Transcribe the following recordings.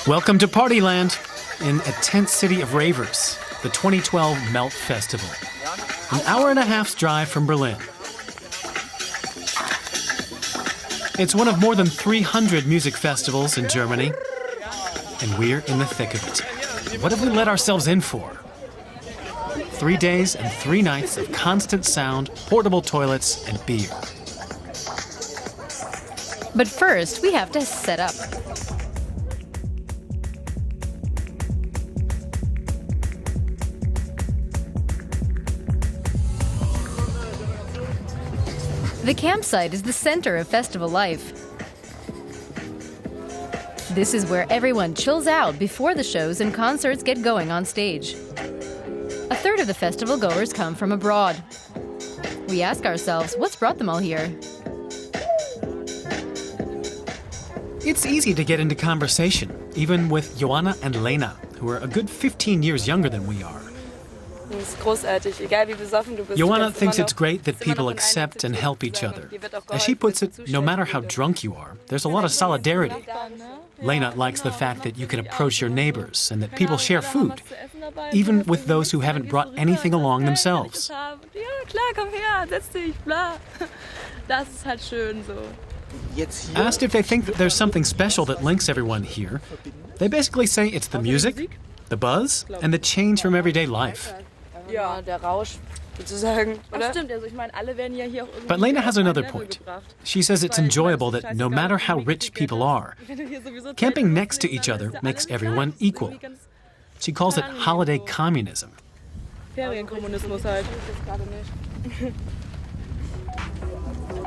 Welcome to Partyland in a tent city of ravers, the 2012 Melt Festival. An hour and a half's drive from Berlin. It's one of more than 300 music festivals in Germany, and we're in the thick of it. What have we let ourselves in for? 3 days and 3 nights of constant sound, portable toilets, and beer. But first, we have to set up. The campsite is the center of festival life. This is where everyone chills out before the shows and concerts get going on stage. A third of the festival goers come from abroad. We ask ourselves, what's brought them all here? It's easy to get into conversation, even with Joanna and Lena, who are a good 15 years younger than we are. Joanna thinks it's great that people accept and help each other. As she puts it, no matter how drunk you are, there's a lot of solidarity. Lena likes the fact that you can approach your neighbors and that people share food, even with those who haven't brought anything along themselves. Asked if they think that there's something special that links everyone here, they basically say it's the music, the buzz, and the change from everyday life. But Lena has another point. She says it's enjoyable that no matter how rich people are, camping next to each other makes everyone equal. She calls it holiday communism.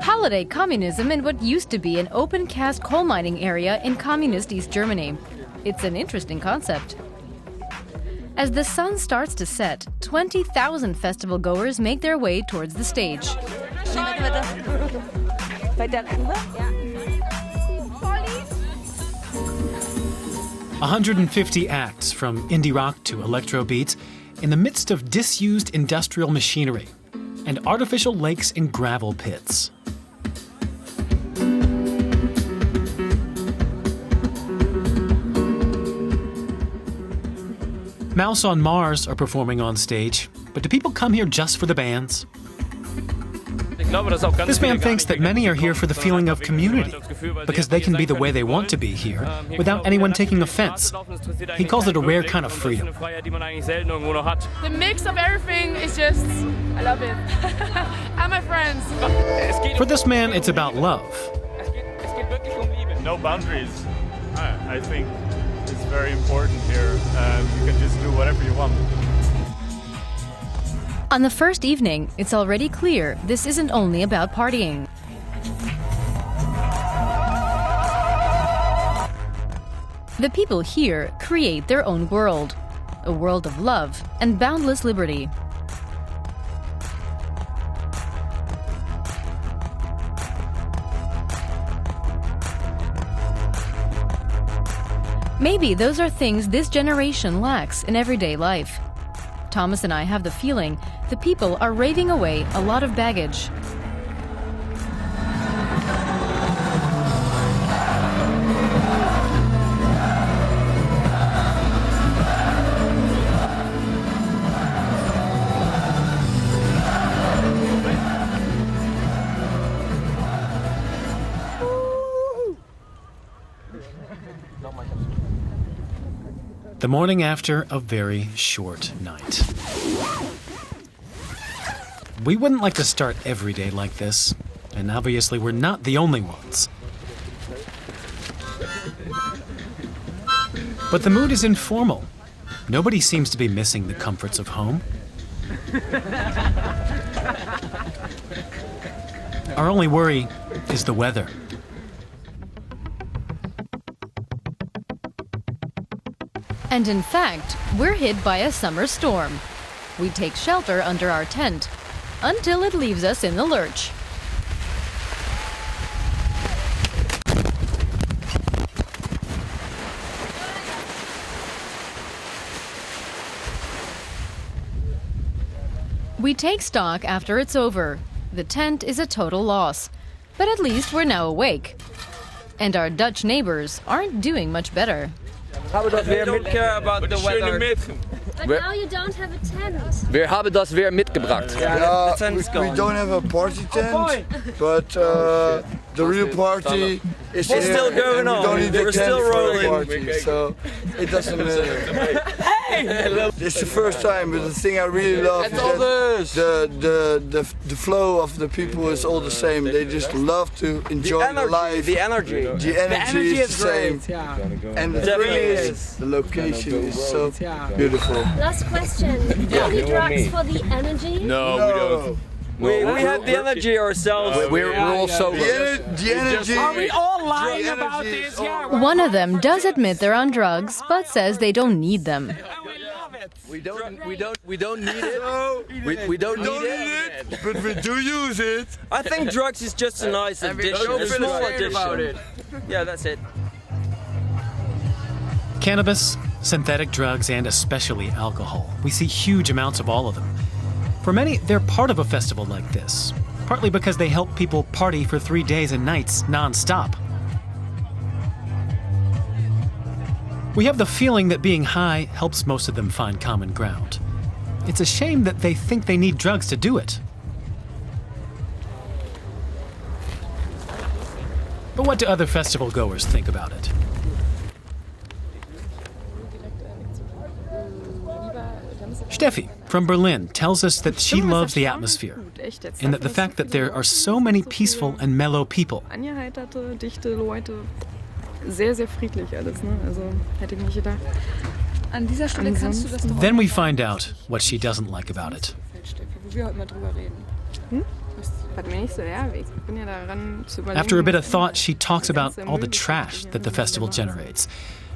Holiday communism in what used to be an open-cast coal mining area in communist East Germany. It's an interesting concept. As the sun starts to set, 20,000 festival goers make their way towards the stage. 150 acts, from indie rock to electro beats, in the midst of disused industrial machinery and artificial lakes and gravel pits. Mouse on Mars are performing on stage, but do people come here just for the bands? This man thinks that many are here for the feeling of community, because they can be the way they want to be here, without anyone taking offense. He calls it a rare kind of freedom. The mix of everything is just, I love it. And my friends. For this man, it's about love. No boundaries. I think it's very important here. You can just do whatever you want. On the first evening, it's already clear this isn't only about partying. The people here create their own world, a world of love and boundless liberty. Maybe those are things this generation lacks in everyday life. Thomas and I have the feeling the people are raving away a lot of baggage. The morning after a very short night. We wouldn't like to start every day like this, and obviously we're not the only ones. But the mood is informal. Nobody seems to be missing the comforts of home. Our only worry is the weather. And in fact, we're hit by a summer storm. We take shelter under our tent until it leaves us in the lurch. We take stock after it's over. The tent is a total loss, but at least we're now awake. And our Dutch neighbors aren't doing much better. Hebben dat weer mitgebracht about the weather. But now you don't have a tent. We hebben dat weer mitgebracht. Yeah, we don't have a party tent, but the real party is still going on. We're still rolling. Party, so it doesn't matter. It's the first time, but the thing I really love is that the flow of the people is all the same. They just love to enjoy the life. The energy. The energy is the same. Yeah. And the thing is, the location is so beautiful. Last question. Any drugs for the energy? No, we don't. We have the energy ourselves. We're all sober. The energy. Are we all lying about this? Yeah. One of them does admit they're on drugs, but says they don't need them. We don't need it. We don't need it. But we do use it. I think drugs is just a nice addition. A small addition. Yeah, that's it. Cannabis, synthetic drugs, and especially alcohol. We see huge amounts of all of them. For many, they're part of a festival like this, partly because they help people party for 3 days and nights non-stop. We have the feeling that being high helps most of them find common ground. It's a shame that they think they need drugs to do it. But what do other festival goers think about it? Steffi from Berlin tells us that she loves the atmosphere and that the fact that there are so many peaceful and mellow people. Angeheiterte, dichte Leute. Sehr, sehr friedlich alles, ne? Also hätte ich nicht gedacht. An dieser Stelle kannst du das doch. Then we find out what she doesn't like about it. Wo wir heute mal drüber reden. Hat mir nicht so ich bin ja daran zu überlegen. After a bit of thought, she talks about all the trash that the festival generates.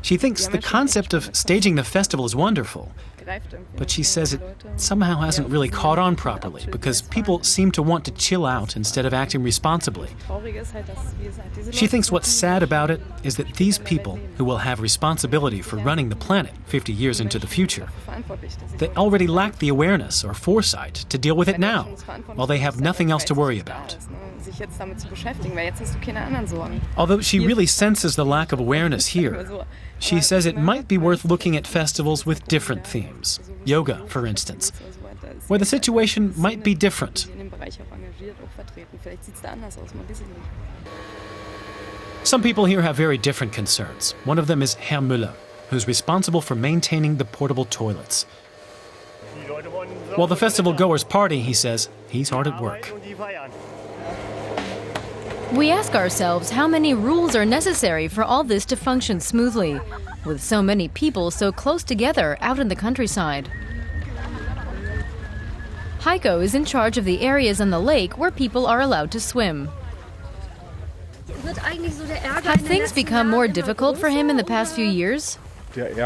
She thinks the concept of staging the festival is wonderful, but she says it somehow hasn't really caught on properly because people seem to want to chill out instead of acting responsibly. She thinks what's sad about it is that these people who will have responsibility for running the planet 50 years into the future, they already lack the awareness or foresight to deal with it now, while they have nothing else to worry about. Although she really senses the lack of awareness here, she says it might be worth looking at festivals with different themes. Yoga, for instance, where the situation might be different. Some people here have very different concerns. One of them is Herr Müller, who's responsible for maintaining the portable toilets. While the festival goers party, he says, he's hard at work. We ask ourselves how many rules are necessary for all this to function smoothly, with so many people so close together out in the countryside. Heiko is in charge of the areas on the lake where people are allowed to swim. Have things become more difficult for him in the past few years? That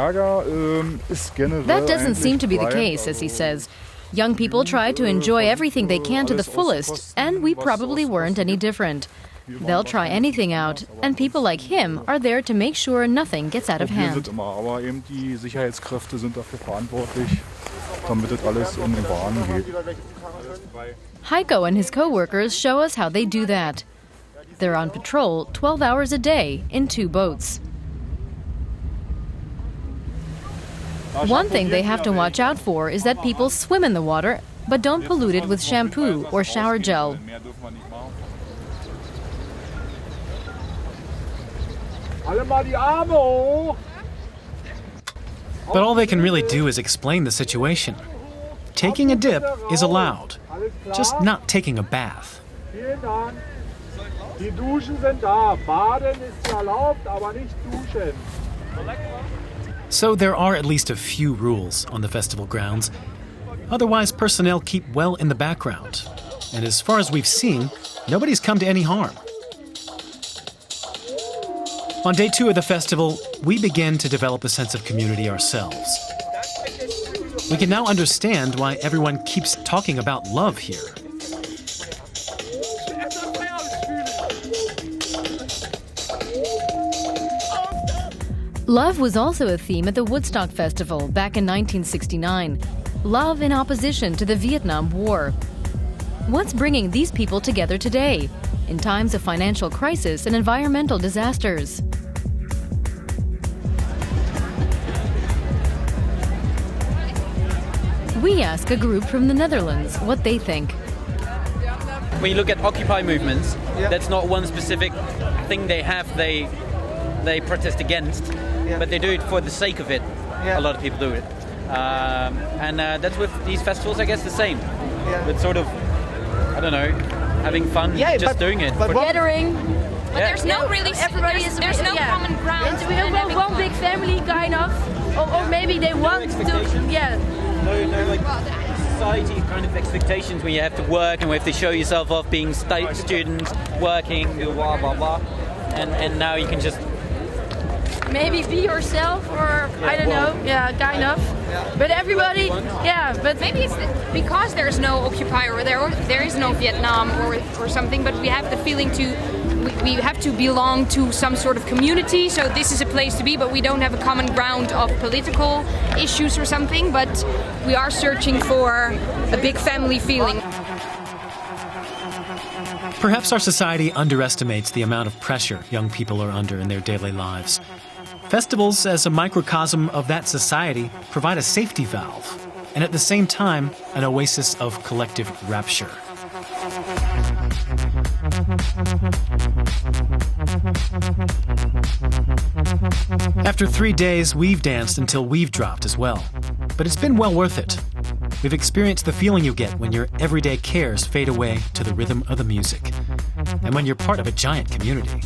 doesn't seem to be the case, as he says. Young people try to enjoy everything they can to the fullest, and we probably weren't any different. They'll try anything out, and people like him are there to make sure nothing gets out of hand. Heiko and his co-workers show us how they do that. They're on patrol 12 hours a day in 2 boats. One thing they have to watch out for is that people swim in the water, but don't pollute it with shampoo or shower gel. But all they can really do is explain the situation. Taking a dip is allowed, just not taking a bath. So there are at least a few rules on the festival grounds. Otherwise, personnel keep well in the background. And as far as we've seen, nobody's come to any harm. On day 2 of the festival, we begin to develop a sense of community ourselves. We can now understand why everyone keeps talking about love here. Love was also a theme at the Woodstock Festival back in 1969. Love in opposition to the Vietnam War. What's bringing these people together today, in times of financial crisis and environmental disasters? We ask a group from the Netherlands what they think. When you look at Occupy movements, that's not one specific thing they have they protest against, but they do it for the sake of it. A lot of people do it. And that's with these festivals, I guess, the same. It's sort of, I don't know, having fun, doing it. But gathering. But there's no really, there's no common ground. We have one big family, kind of. Or maybe they want to, No, like society kind of expectations when you have to work and we have to show yourself off being students, working, blah, blah, blah. And now you can just... Maybe be yourself, or I don't know, kind of. But everybody, but maybe it's because there's no Occupy or there is no Vietnam or something, but we have the feeling we have to belong to some sort of community, so this is a place to be, but we don't have a common ground of political issues or something, but we are searching for a big family feeling. Perhaps our society underestimates the amount of pressure young people are under in their daily lives. Festivals, as a microcosm of that society, provide a safety valve, and at the same time, an oasis of collective rapture. After 3 days, we've danced until we've dropped as well. But it's been well worth it. We've experienced the feeling you get when your everyday cares fade away to the rhythm of the music, and when you're part of a giant community.